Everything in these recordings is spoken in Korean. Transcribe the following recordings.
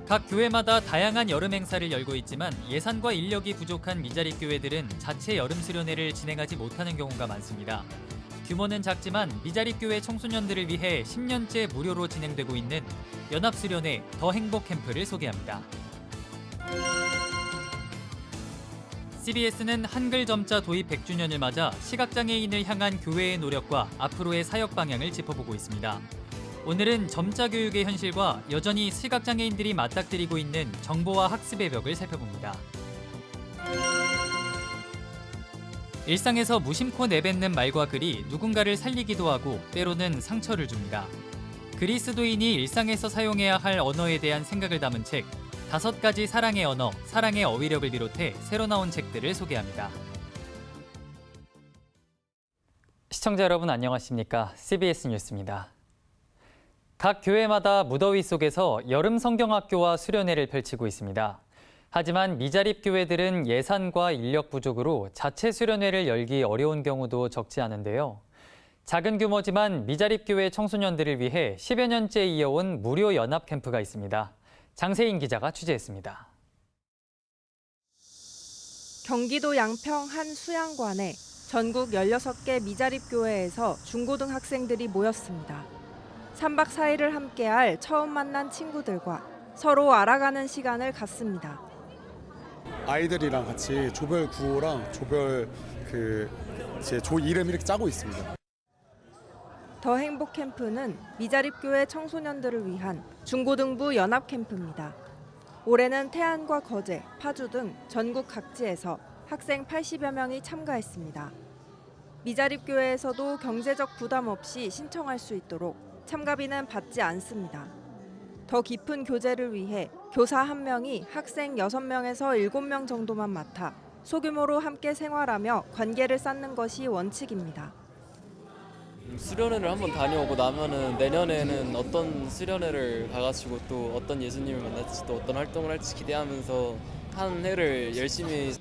각 교회마다 다양한 여름 행사를 열고 있지만 예산과 인력이 부족한 미자립 교회들은 자체 여름 수련회를 진행하지 못하는 경우가 많습니다. 규모는 작지만 미자립 교회 청소년들을 위해 10년째 무료로 진행되고 있는 연합수련회 더 행복 캠프를 소개합니다. CBS는 한글 점자 도입 100주년을 맞아 시각장애인을 향한 교회의 노력과 앞으로의 사역 방향을 짚어보고 있습니다. 오늘은 점자 교육의 현실과 여전히 시각장애인들이 맞닥뜨리고 있는 정보와 학습의 벽을 살펴봅니다. 일상에서 무심코 내뱉는 말과 글이 누군가를 살리기도 하고 때로는 상처를 줍니다. 그리스도인이 일상에서 사용해야 할 언어에 대한 생각을 담은 책 5가지 사랑의 언어, 사랑의 어휘력을 비롯해 새로 나온 책들을 소개합니다. 시청자 여러분 안녕하십니까? CBS 뉴스입니다. 각 교회마다 무더위 속에서 여름 성경학교와 수련회를 펼치고 있습니다. 하지만 미자립 교회들은 예산과 인력 부족으로 자체 수련회를 열기 어려운 경우도 적지 않은데요. 작은 규모지만 미자립 교회 청소년들을 위해 10여 년째 이어온 무료 연합 캠프가 있습니다. 장세인 기자가 취재했습니다. 경기도 양평 한 수양관에 전국 16개 미자립 교회에서 중고등학생들이 모였습니다. 3박 4일을 함께할 처음 만난 친구들과 서로 알아가는 시간을 갖습니다. 아이들이랑 같이 조별 구호랑 조별 제 조 이름 이렇게 짜고 있습니다. 더 행복 캠프는 미자립 교회 청소년들을 위한 중고등부 연합 캠프입니다. 올해는 태안과 거제, 파주 등 전국 각지에서 학생 80여 명이 참가했습니다. 미자립 교회에서도 경제적 부담 없이 신청할 수 있도록 참가비는 받지 않습니다. 더 깊은 교제를 위해 교사 1명이 학생 6명에서 7명 정도만 맡아 소규모로 함께 생활하며 관계를 쌓는 것이 원칙입니다. 수련회를 한번 다녀오고 나면은 내년에는 어떤 수련회를 가가지고 또 어떤 예수님을 만날지 또 어떤 활동을 할지 기대하면서 한 해를 열심히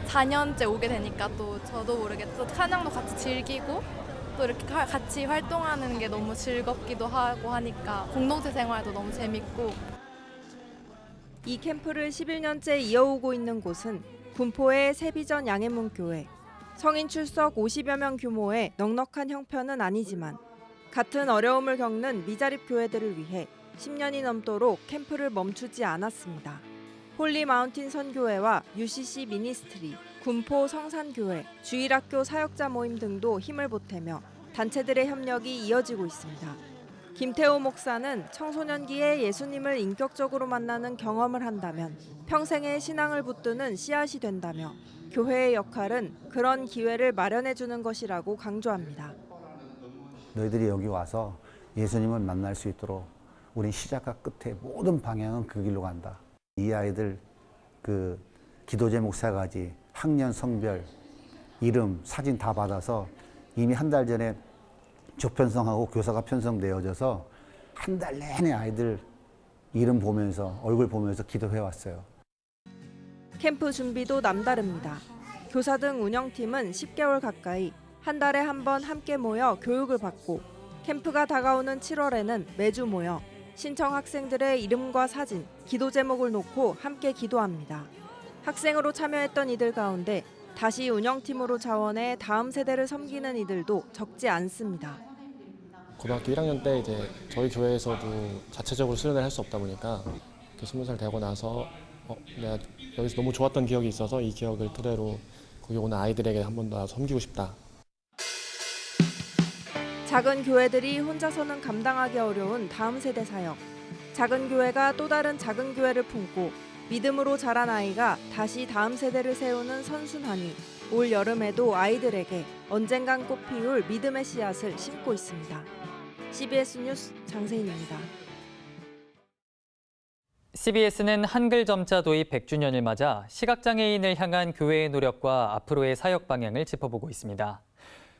4년째 오게 되니까 또 저도 모르게 또 찬양도 같이 즐기고 또 이렇게 같이 활동하는 게 너무 즐겁기도 하고 하니까 공동체 생활도 너무 재밌고. 이 캠프를 11년째 이어오고 있는 곳은 군포의 세비전 양해문교회. 성인 출석 50여 명 규모의 넉넉한 형편은 아니지만 같은 어려움을 겪는 미자립 교회들을 위해 10년이 넘도록 캠프를 멈추지 않았습니다. 홀리 마운틴 선교회와 UCC 미니스트리, 군포 성산교회, 주일학교 사역자 모임 등도 힘을 보태며 단체들의 협력이 이어지고 있습니다. 김태호 목사는 청소년기에 예수님을 인격적으로 만나는 경험을 한다면 평생의 신앙을 붙드는 씨앗이 된다며 교회의 역할은 그런 기회를 마련해 주는 것이라고 강조합니다. 너희들이 여기 와서 예수님을 만날 수 있도록 우린 시작과 끝에 모든 방향은 그 길로 간다. 이 아이들 기도 제목 3가지, 학년, 성별, 이름, 사진 다 받아서 이미 한 달 전에 조편성하고 교사가 편성되어져서 한 달 내내 아이들 이름 보면서 얼굴 보면서 기도해 왔어요. 캠프 준비도 남다릅니다. 교사 등 운영팀은 10개월 가까이 한 달에 한 번 함께 모여 교육을 받고 캠프가 다가오는 7월에는 매주 모여 신청 학생들의 이름과 사진, 기도 제목을 놓고 함께 기도합니다. 학생으로 참여했던 이들 가운데 다시 운영팀으로 자원해 다음 세대를 섬기는 이들도 적지 않습니다. 고등학교 1학년 때 이제 저희 교회에서도 자체적으로 수련을 할 수 없다 보니까 20살 되고 나서 내가 여기서 너무 좋았던 기억이 있어서 이 기억을 토대로 거기 오는 아이들에게 한 번 더 섬기고 싶다. 작은 교회들이 혼자서는 감당하기 어려운 다음 세대 사역. 작은 교회가 또 다른 작은 교회를 품고 믿음으로 자란 아이가 다시 다음 세대를 세우는 선순환이 올 여름에도 아이들에게 언젠간 꽃피울 믿음의 씨앗을 심고 있습니다. CBS 뉴스 장세인입니다. CBS는 한글 점자 도입 100주년을 맞아 시각장애인을 향한 교회의 노력과 앞으로의 사역 방향을 짚어보고 있습니다.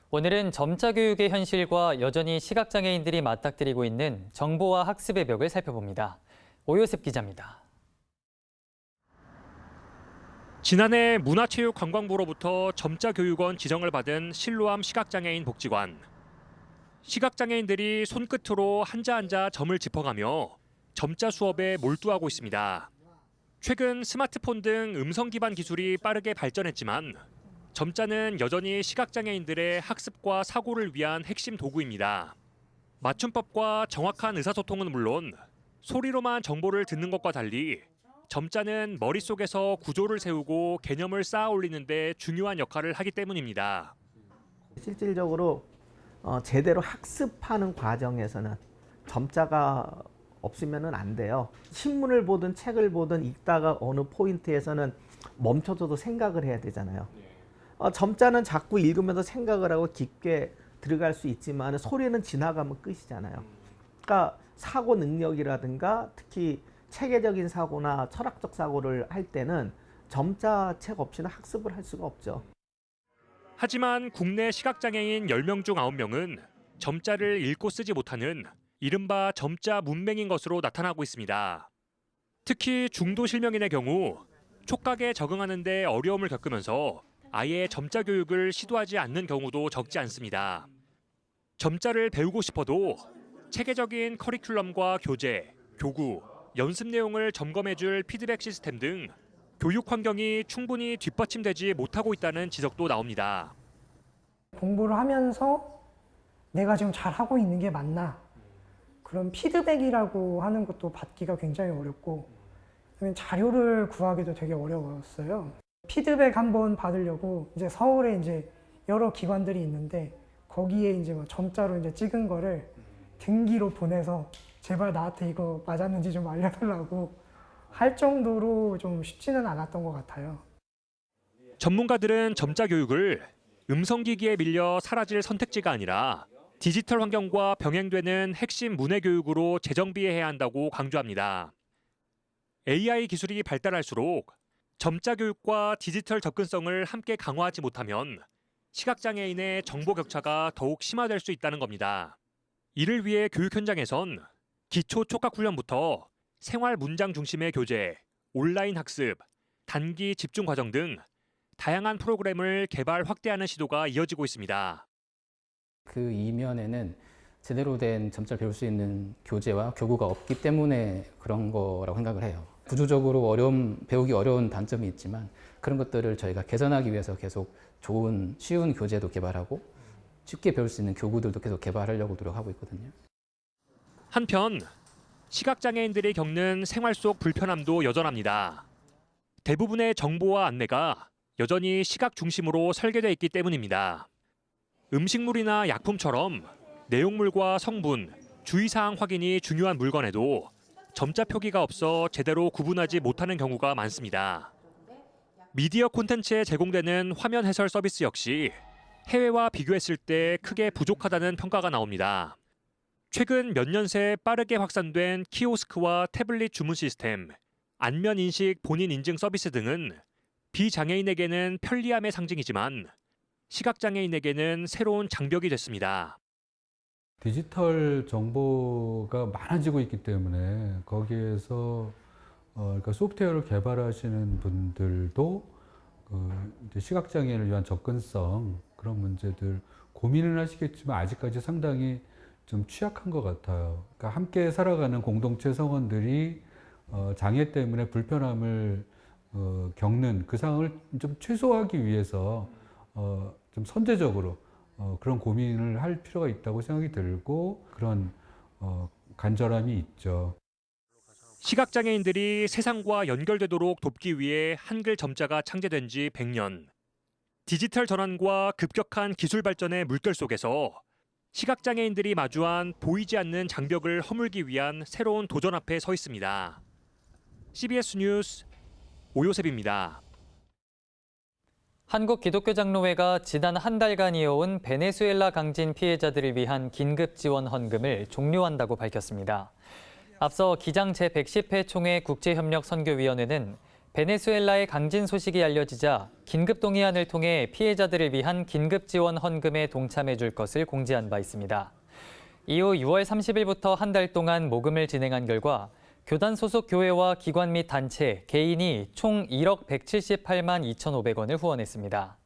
오늘은 점자 교육의 현실과 여전히 시각장애인들이 맞닥뜨리고 있는 정보와 학습의 벽을 살펴봅니다. 오요셉 기자입니다. 지난해 문화체육관광부로부터 점자교육원 지정을 받은 실로암 시각장애인 복지관. 시각장애인들이 손끝으로 한자 한자 점을 짚어가며 점자 수업에 몰두하고 있습니다. 최근 스마트폰 등 음성 기반 기술이 빠르게 발전했지만 점자는 여전히 시각장애인들의 학습과 사고를 위한 핵심 도구입니다. 맞춤법과 정확한 의사소통은 물론 소리로만 정보를 듣는 것과 달리 점자는 머릿속에서 구조를 세우고 개념을 쌓아 올리는 데 중요한 역할을 하기 때문입니다. 실질적으로 제대로 학습하는 과정에서는 점자가 없으면 안 돼요. 신문을 보든 책을 보든 읽다가 어느 포인트에서는 멈춰서도 생각을 해야 되잖아요. 점자는 자꾸 읽으면서 생각을 하고 깊게 들어갈 수 있지만 소리는 지나가면 끝이잖아요. 그러니까 사고 능력이라든가 특히 체계적인 사고나 철학적 사고를 할 때는 점자책 없이는 학습을 할 수가 없죠. 하지만 국내 시각장애인 10명 중 9명은 점자를 읽고 쓰지 못하는 이른바 점자 문맹인 것으로 나타나고 있습니다. 특히 중도 실명인의 경우 촉각에 적응하는 데 어려움을 겪으면서 아예 점자 교육을 시도하지 않는 경우도 적지 않습니다. 점자를 배우고 싶어도 체계적인 커리큘럼과 교재, 교구, 연습 내용을 점검해줄 피드백 시스템 등 교육 환경이 충분히 뒷받침되지 못하고 있다는 지적도 나옵니다. 공부를 하면서 내가 지금 잘하고 있는 게 맞나? 그런 피드백이라고 하는 것도 받기가 굉장히 어렵고 자료를 구하기도 되게 어려웠어요. 피드백 한번 받으려고 이제 서울에 이제 여러 기관들이 있는데 거기에 이제 뭐 점자로 이제 찍은 거를 등기로 보내서 제발 나한테 이거 맞았는지 좀 알려달라고 할 정도로 좀 쉽지는 않았던 것 같아요. 전문가들은 점자 교육을 음성기기에 밀려 사라질 선택지가 아니라 디지털 환경과 병행되는 핵심 문해 교육으로 재정비해야 한다고 강조합니다. AI 기술이 발달할수록 점자 교육과 디지털 접근성을 함께 강화하지 못하면 시각장애인의 정보 격차가 더욱 심화될 수 있다는 겁니다. 이를 위해 교육 현장에선 기초 촉각 훈련부터 생활 문장 중심의 교재, 온라인 학습, 단기 집중 과정 등 다양한 프로그램을 개발 확대하는 시도가 이어지고 있습니다. 그 이면에는 제대로 된 점자를 배울 수 있는 교재와 교구가 없기 때문에 그런 거라고 생각을 해요. 구조적으로 배우기 어려운 단점이 있지만 그런 것들을 저희가 개선하기 위해서 계속 좋은, 쉬운 교재도 개발하고 쉽게 배울 수 있는 교구들도 계속 개발하려고 노력하고 있거든요. 한편 시각장애인들이 겪는 생활 속 불편함도 여전합니다. 대부분의 정보와 안내가 여전히 시각 중심으로 설계되어 있기 때문입니다. 음식물이나 약품처럼 내용물과 성분, 주의사항 확인이 중요한 물건에도 점자 표기가 없어 제대로 구분하지 못하는 경우가 많습니다. 미디어 콘텐츠에 제공되는 화면 해설 서비스 역시 해외와 비교했을 때 크게 부족하다는 평가가 나옵니다. 최근 몇 년 새 빠르게 확산된 키오스크와 태블릿 주문 시스템, 안면 인식 본인 인증 서비스 등은 비장애인에게는 편리함의 상징이지만 시각장애인에게는 새로운 장벽이 됐습니다. 디지털 정보가 많아지고 있기 때문에 거기에서 그러니까 소프트웨어를 개발하시는 분들도 이제 시각장애인을 위한 접근성 그런 문제들 고민을 하시겠지만 아직까지 상당히 좀 취약한 것 같아요. 그러니까 함께 살아가는 공동체 성원들이 장애 때문에 불편함을 겪는 그 상황을 좀 최소화하기 위해서 좀 선제적으로 그런 고민을 할 필요가 있다고 생각이 들고 그런 간절함이 있죠. 시각장애인들이 세상과 연결되도록 돕기 위해 한글 점자가 창제된 지 100년. 디지털 전환과 급격한 기술 발전의 물결 속에서 시각장애인들이 마주한 보이지 않는 장벽을 허물기 위한 새로운 도전 앞에 서 있습니다. CBS 뉴스 오요셉입니다. 한국기독교장로회가 지난 한 달간 이어온 베네수엘라 강진 피해자들을 위한 긴급 지원 헌금을 종료한다고 밝혔습니다. 앞서 기장 제110회 총회 국제협력선교위원회는 베네수엘라의 강진 소식이 알려지자 긴급 동의안을 통해 피해자들을 위한 긴급 지원 헌금에 동참해 줄 것을 공지한 바 있습니다. 이후 6월 30일부터 한 달 동안 모금을 진행한 결과 교단 소속 교회와 기관 및 단체, 개인이 총 1억 178만 2,500원을 후원했습니다.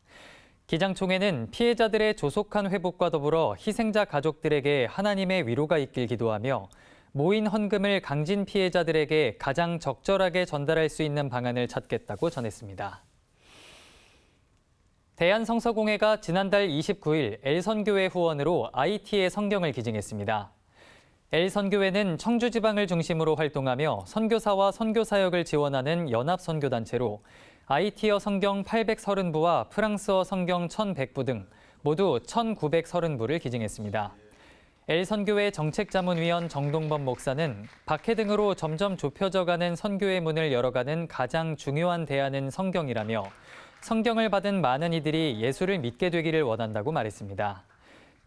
기장총회는 피해자들의 조속한 회복과 더불어 희생자 가족들에게 하나님의 위로가 있길 기도하며 모인 헌금을 강진 피해자들에게 가장 적절하게 전달할 수 있는 방안을 찾겠다고 전했습니다. 대한성서공회가 지난달 29일 L선교회 후원으로 IT의 성경을 기증했습니다. L선교회는 청주지방을 중심으로 활동하며 선교사와 선교사역을 지원하는 연합선교단체로 IT어 성경 830부와 프랑스어 성경 1100부 등 모두 1930부를 기증했습니다. L선교회 정책자문위원 정동범 목사는 박해 등으로 점점 좁혀져가는 선교의 문을 열어가는 가장 중요한 대안은 성경이라며 성경을 받은 많은 이들이 예수를 믿게 되기를 원한다고 말했습니다.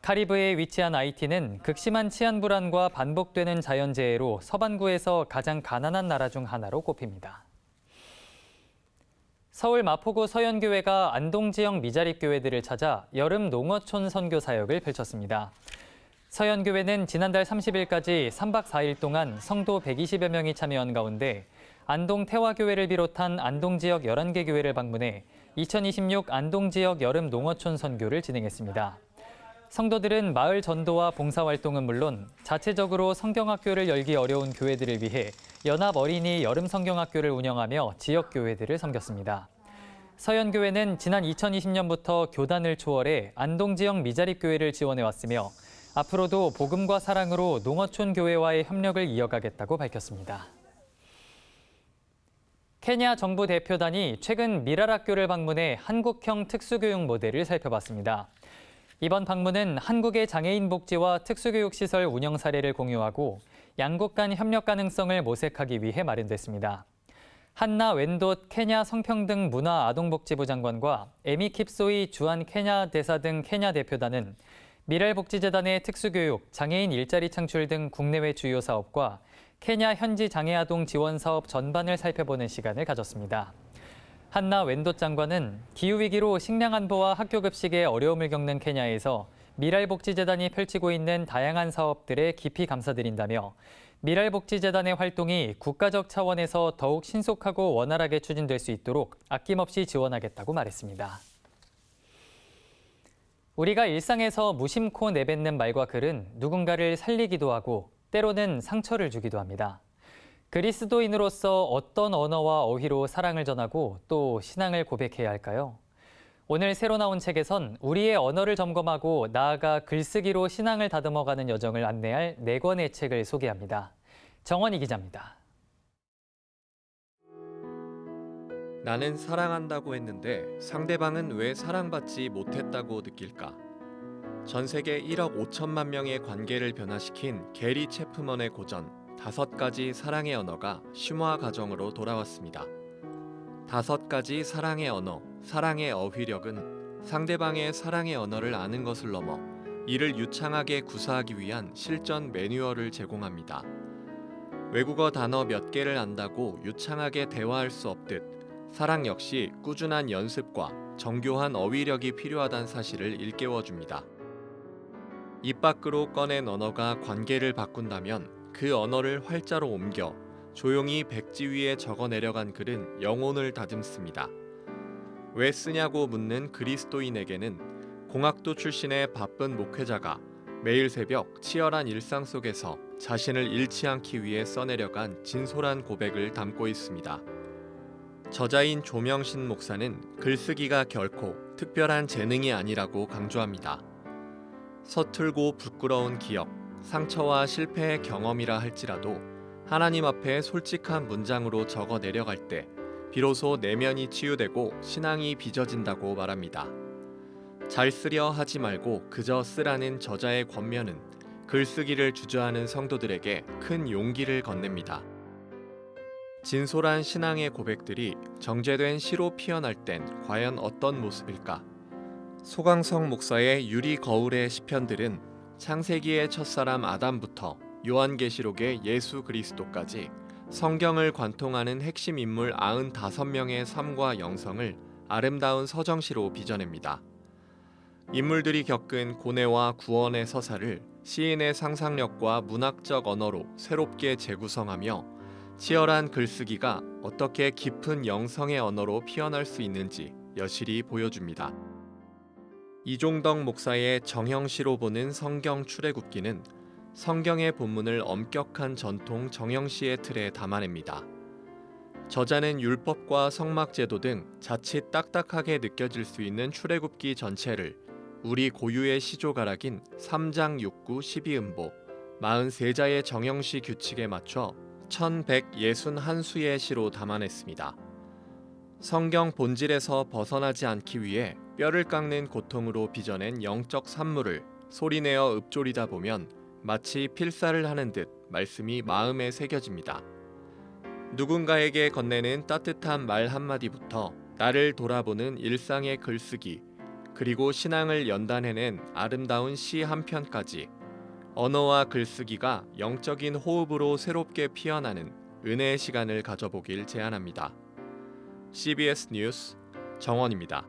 카리브해에 위치한 IT는 극심한 치안 불안과 반복되는 자연재해로 서반구에서 가장 가난한 나라 중 하나로 꼽힙니다. 서울 마포구 서연교회가 안동 지역 미자립 교회들을 찾아 여름 농어촌 선교 사역을 펼쳤습니다. 서연교회는 지난달 30일까지 3박 4일 동안 성도 120여 명이 참여한 가운데 안동 태화교회를 비롯한 안동 지역 11개 교회를 방문해 2026 안동 지역 여름 농어촌 선교를 진행했습니다. 성도들은 마을 전도와 봉사활동은 물론 자체적으로 성경학교를 열기 어려운 교회들을 위해 연합 어린이 여름 성경학교를 운영하며 지역 교회들을 섬겼습니다. 서연교회는 지난 2020년부터 교단을 초월해 안동 지역 미자립 교회를 지원해왔으며 앞으로도 복음과 사랑으로 농어촌 교회와의 협력을 이어가겠다고 밝혔습니다. 케냐 정부 대표단이 최근 미랄학교를 방문해 한국형 특수교육 모델을 살펴봤습니다. 이번 방문은 한국의 장애인 복지와 특수교육시설 운영 사례를 공유하고 양국 간 협력 가능성을 모색하기 위해 마련됐습니다. 한나 웬돗 케냐 성평등 문화 아동복지부 장관과 에미 킵소이 주한 케냐 대사 등 케냐 대표단은 미랄복지재단의 특수교육, 장애인 일자리 창출 등 국내외 주요 사업과 케냐 현지 장애아동 지원 사업 전반을 살펴보는 시간을 가졌습니다. 한나 웬돗 장관은 기후위기로 식량 안보와 학교 급식에 어려움을 겪는 케냐에서 미랄복지재단이 펼치고 있는 다양한 사업들에 깊이 감사드린다며 미랄복지재단의 활동이 국가적 차원에서 더욱 신속하고 원활하게 추진될 수 있도록 아낌없이 지원하겠다고 말했습니다. 우리가 일상에서 무심코 내뱉는 말과 글은 누군가를 살리기도 하고 때로는 상처를 주기도 합니다. 그리스도인으로서 어떤 언어와 어휘로 사랑을 전하고 또 신앙을 고백해야 할까요? 오늘 새로 나온 책에선 우리의 언어를 점검하고 나아가 글쓰기로 신앙을 다듬어가는 여정을 안내할 4권의 책을 소개합니다. 정원희 기자입니다. 나는 사랑한다고 했는데 상대방은 왜 사랑받지 못했다고 느낄까? 전 세계 1억 5천만 명의 관계를 변화시킨 게리 체프먼의 고전 5가지 사랑의 언어가 심화 과정으로 돌아왔습니다. 5가지 사랑의 언어, 사랑의 어휘력은 상대방의 사랑의 언어를 아는 것을 넘어 이를 유창하게 구사하기 위한 실전 매뉴얼을 제공합니다. 외국어 단어 몇 개를 안다고 유창하게 대화할 수 없듯 사랑 역시 꾸준한 연습과 정교한 어휘력이 필요하다는 사실을 일깨워줍니다. 입 밖으로 꺼낸 언어가 관계를 바꾼다면 그 언어를 활자로 옮겨 조용히 백지 위에 적어 내려간 글은 영혼을 다듬습니다. 왜 쓰냐고 묻는 그리스도인에게는 공학도 출신의 바쁜 목회자가 매일 새벽 치열한 일상 속에서 자신을 잃지 않기 위해 써내려간 진솔한 고백을 담고 있습니다. 저자인 조명신 목사는 글쓰기가 결코 특별한 재능이 아니라고 강조합니다. 서툴고 부끄러운 기억, 상처와 실패의 경험이라 할지라도 하나님 앞에 솔직한 문장으로 적어 내려갈 때 비로소 내면이 치유되고 신앙이 빚어진다고 말합니다. 잘 쓰려 하지 말고 그저 쓰라는 저자의 권면은 글쓰기를 주저하는 성도들에게 큰 용기를 건넵니다. 진솔한 신앙의 고백들이 정제된 시로 피어날 땐 과연 어떤 모습일까? 소강성 목사의 유리 거울의 시편들은 창세기의 첫사람 아담부터 요한계시록의 예수 그리스도까지 성경을 관통하는 핵심 인물 95명의 삶과 영성을 아름다운 서정시로 빚어냅니다. 인물들이 겪은 고뇌와 구원의 서사를 시인의 상상력과 문학적 언어로 새롭게 재구성하며 치열한 글쓰기가 어떻게 깊은 영성의 언어로 피어날 수 있는지 여실히 보여줍니다. 이종덕 목사의 정형시로 보는 성경 출애굽기는 성경의 본문을 엄격한 전통 정형시의 틀에 담아냅니다. 저자는 율법과 성막제도 등 자칫 딱딱하게 느껴질 수 있는 출애굽기 전체를 우리 고유의 시조가락인 3장 6구 12음보 43자의 정형시 규칙에 맞춰 1161수의 시로 담아냈습니다. 성경 본질에서 벗어나지 않기 위해 뼈를 깎는 고통으로 빚어낸 영적 산물을 소리내어 읊조리다 보면 마치 필사를 하는 듯 말씀이 마음에 새겨집니다. 누군가에게 건네는 따뜻한 말 한마디부터 나를 돌아보는 일상의 글쓰기, 그리고 신앙을 연단해낸 아름다운 시 한 편까지 언어와 글쓰기가 영적인 호흡으로 새롭게 피어나는 은혜의 시간을 가져보길 제안합니다. CBS 뉴스 정원입니다.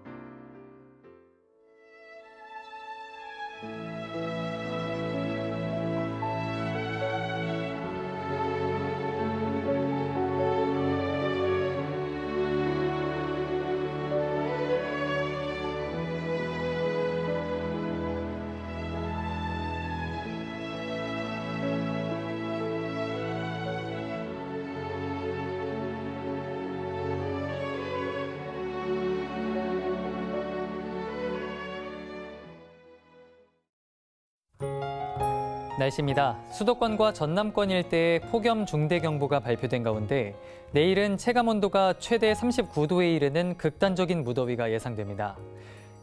날씨입니다. 수도권과 전남권 일대에 폭염 중대경보가 발표된 가운데 내일은 체감온도가 최대 39도에 이르는 극단적인 무더위가 예상됩니다.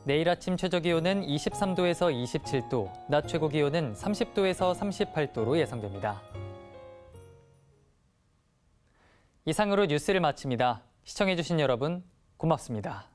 내일 아침 최저기온은 23도에서 27도, 낮 최고기온은 30도에서 38도로 예상됩니다. 이상으로 뉴스를 마칩니다. 시청해주신 여러분 고맙습니다.